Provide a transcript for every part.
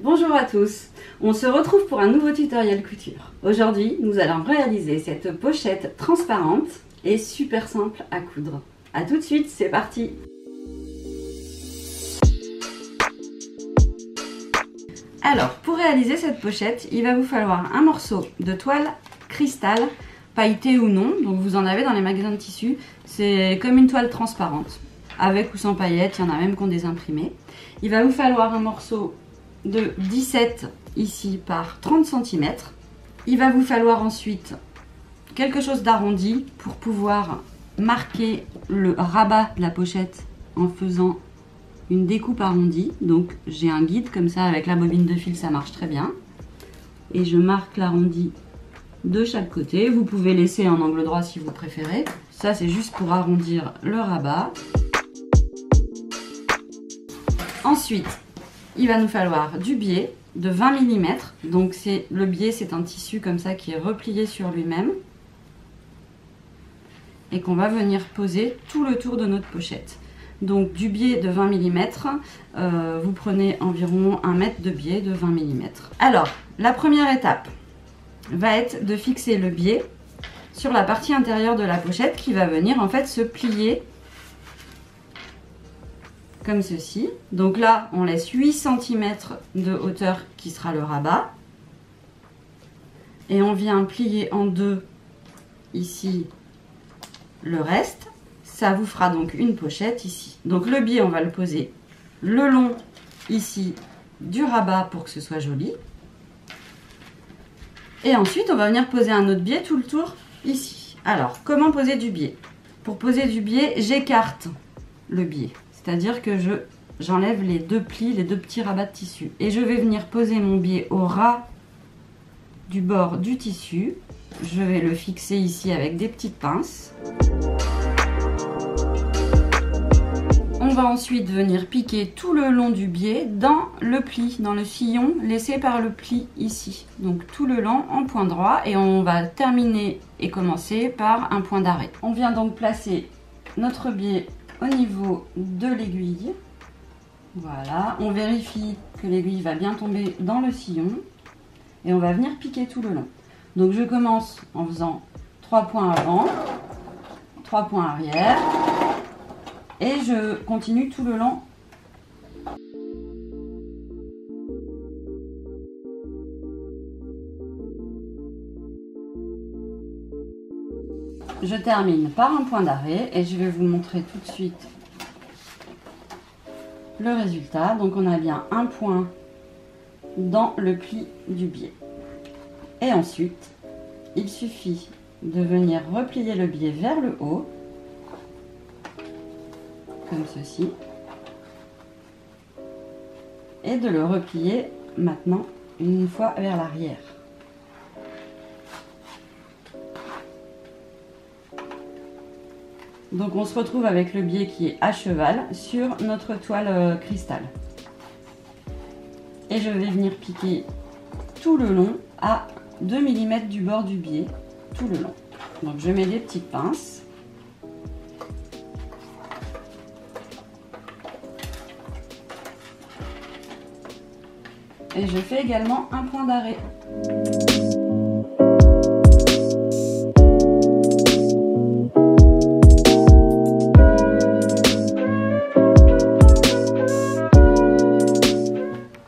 Bonjour à tous, on se retrouve pour un nouveau tutoriel couture. Aujourd'hui, nous allons réaliser cette pochette transparente et super simple à coudre. A tout de suite, c'est parti! Alors, pour réaliser cette pochette, il va vous falloir un morceau de toile cristal, pailleté ou non, donc vous en avez dans les magasins de tissus. C'est comme une toile transparente, avec ou sans paillettes, il y en a même qui ont des imprimés. Il va vous falloir un morceau de 17 ici par 30 cm. Il va vous falloir ensuite quelque chose d'arrondi pour pouvoir marquer le rabat de la pochette en faisant une découpe arrondie. Donc j'ai un guide comme ça avec la bobine de fil, ça marche très bien. Et je marque l'arrondi de chaque côté. Vous pouvez laisser en angle droit si vous préférez. Ça c'est juste pour arrondir le rabat. Ensuite, il va nous falloir du biais de 20 mm. Donc le biais, c'est un tissu comme ça qui est replié sur lui-même et qu'on va venir poser tout le tour de notre pochette. Donc du biais de 20 mm, vous prenez environ 1 mètre de biais de 20 mm. Alors, la première étape va être de fixer le biais sur la partie intérieure de la pochette qui va venir en fait se plier comme ceci. Donc là, on laisse 8 cm de hauteur qui sera le rabat. Et on vient plier en deux ici le reste. Ça vous fera donc une pochette ici. Donc le biais, on va le poser le long ici du rabat pour que ce soit joli. Et ensuite, on va venir poser un autre biais tout le tour ici. Alors, comment poser du biais? Pour poser du biais, j'écarte le biais. C'est-à-dire que j'enlève les deux plis, les deux petits rabats de tissu. Et je vais venir poser mon biais au ras du bord du tissu. Je vais le fixer ici avec des petites pinces. On va ensuite venir piquer tout le long du biais dans le pli, dans le sillon laissé par le pli ici. Donc tout le long en point droit et on va terminer et commencer par un point d'arrêt. On vient donc placer notre biais au niveau de l'aiguille. Voilà, on vérifie que l'aiguille va bien tomber dans le sillon et on va venir piquer tout le long. Donc je commence en faisant 3 points avant, 3 points arrière et je continue tout le long. Je termine par un point d'arrêt et je vais vous montrer tout de suite le résultat. Donc on a bien un point dans le pli du biais. Et ensuite, il suffit de venir replier le biais vers le haut, comme ceci, et de le replier maintenant une fois vers l'arrière. Donc on se retrouve avec le biais qui est à cheval sur notre toile cristal. Et je vais venir piquer tout le long à 2 mm du bord du biais, tout le long. Donc je mets des petites pinces. Et je fais également un point d'arrêt.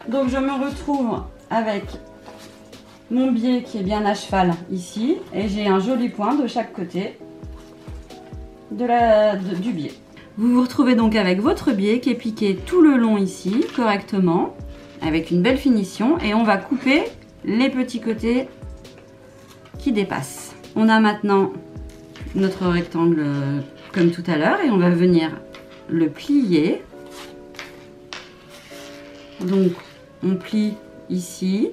Donc je me retrouve avec mon biais qui est bien à cheval ici et j'ai un joli point de chaque côté du biais. Vous vous retrouvez donc avec votre biais qui est piqué tout le long ici correctement avec une belle finition et on va couper les petits côtés qui dépassent. On a maintenant notre rectangle comme tout à l'heure et on va venir le plier. Donc on plie ici,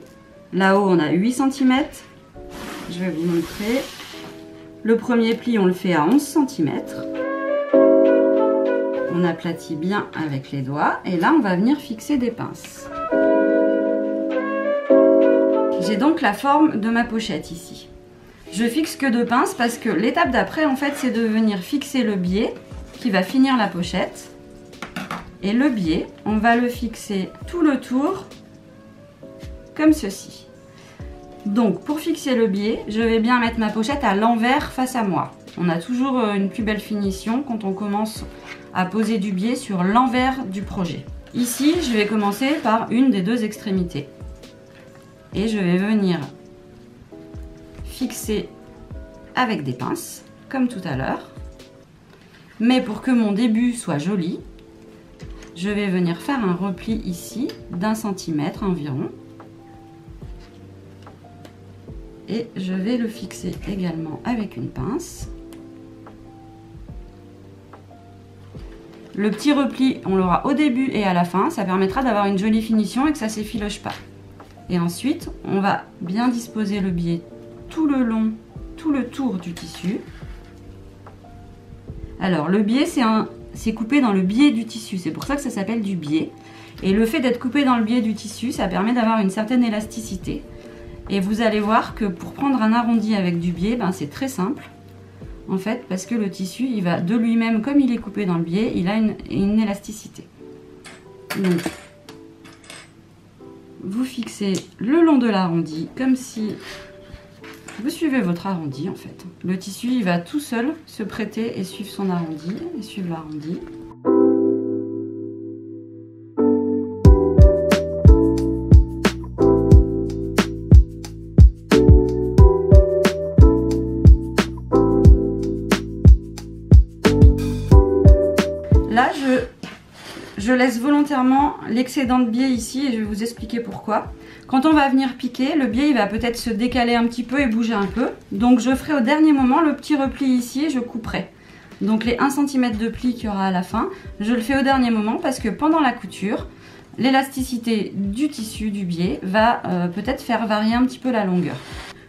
là-haut on a 8 cm, je vais vous montrer. Le premier pli on le fait à 11 cm. On aplatit bien avec les doigts et là on va venir fixer des pinces. J'ai donc la forme de ma pochette ici. Je fixe que 2 pinces parce que l'étape d'après en fait c'est de venir fixer le biais qui va finir la pochette. Et le biais, on va le fixer tout le tour comme ceci. Donc pour fixer le biais, je vais bien mettre ma pochette à l'envers face à moi. On a toujours une plus belle finition quand on commence à poser du biais sur l'envers du projet. Ici, je vais commencer par une des deux extrémités. Et je vais venir fixer avec des pinces, comme tout à l'heure. Mais pour que mon début soit joli, je vais venir faire un repli ici d'1 centimètre environ. Et je vais le fixer également avec une pince. Le petit repli, on l'aura au début et à la fin, ça permettra d'avoir une jolie finition et que ça ne s'effiloche pas. Et ensuite, on va bien disposer le biais tout le long, tout le tour du tissu. Alors le biais, c'est coupé dans le biais du tissu, c'est pour ça que ça s'appelle du biais. Et le fait d'être coupé dans le biais du tissu, ça permet d'avoir une certaine élasticité. Et vous allez voir que pour prendre un arrondi avec du biais, ben, c'est très simple. En fait, parce que le tissu, il va de lui-même, comme il est coupé dans le biais, il a une élasticité. Donc, vous fixez le long de l'arrondi, comme si vous suivez votre arrondi en fait. Le tissu, il va tout seul se prêter et suivre son arrondi, et suivre l'arrondi. Là, je laisse volontairement l'excédent de biais ici et je vais vous expliquer pourquoi. Quand on va venir piquer, le biais il va peut-être se décaler un petit peu et bouger un peu. Donc je ferai au dernier moment le petit repli ici et je couperai. Donc les 1 cm de pli qu'il y aura à la fin, je le fais au dernier moment parce que pendant la couture, l'élasticité du tissu, du biais, va peut-être faire varier un petit peu la longueur.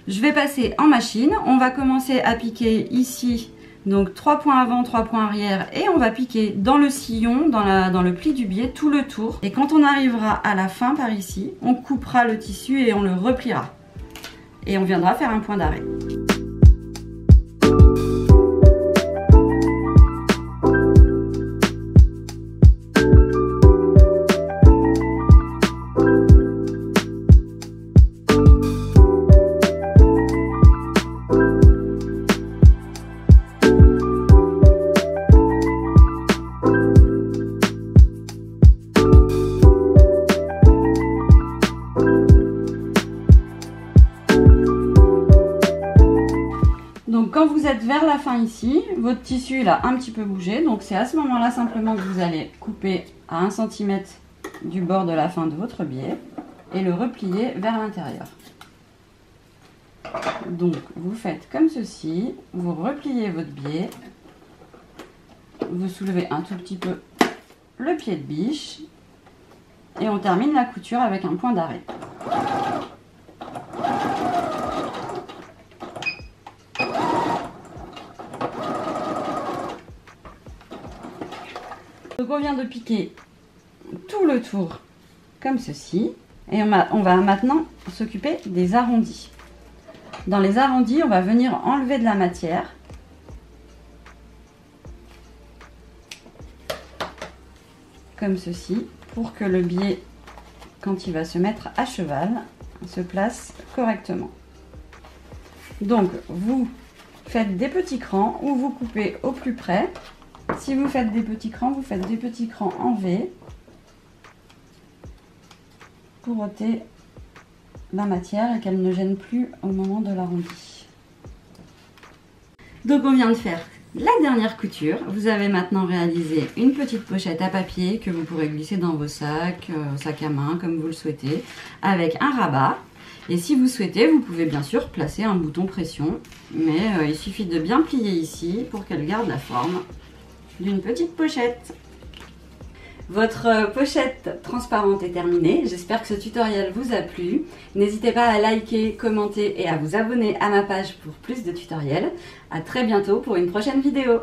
Je vais passer en machine, on va commencer à piquer ici. Donc 3 points avant, 3 points arrière et on va piquer dans le sillon, dans le pli du biais, tout le tour. Et quand on arrivera à la fin par ici, on coupera le tissu et on le repliera. Et on viendra faire un point d'arrêt. Donc quand vous êtes vers la fin ici, votre tissu il a un petit peu bougé, donc c'est à ce moment-là simplement que vous allez couper à 1 cm du bord de la fin de votre biais et le replier vers l'intérieur. Donc vous faites comme ceci, vous repliez votre biais, vous soulevez un tout petit peu le pied de biche et on termine la couture avec un point d'arrêt. Donc on vient de piquer tout le tour comme ceci et on va maintenant s'occuper des arrondis. Dans les arrondis, on va venir enlever de la matière comme ceci pour que le biais, quand il va se mettre à cheval, se place correctement. Donc vous faites des petits crans ou vous coupez au plus près. Si vous faites des petits crans, vous faites des petits crans en V pour ôter la matière et qu'elle ne gêne plus au moment de l'arrondi. Donc on vient de faire la dernière couture. Vous avez maintenant réalisé une petite pochette à papier que vous pourrez glisser dans vos sacs, sac à main comme vous le souhaitez, avec un rabat. Et si vous souhaitez, vous pouvez bien sûr placer un bouton pression, mais il suffit de bien plier ici pour qu'elle garde la forme d'une petite pochette. Votre pochette transparente est terminée. J'espère que ce tutoriel vous a plu. N'hésitez pas à liker, commenter et à vous abonner à ma page pour plus de tutoriels. À très bientôt pour une prochaine vidéo.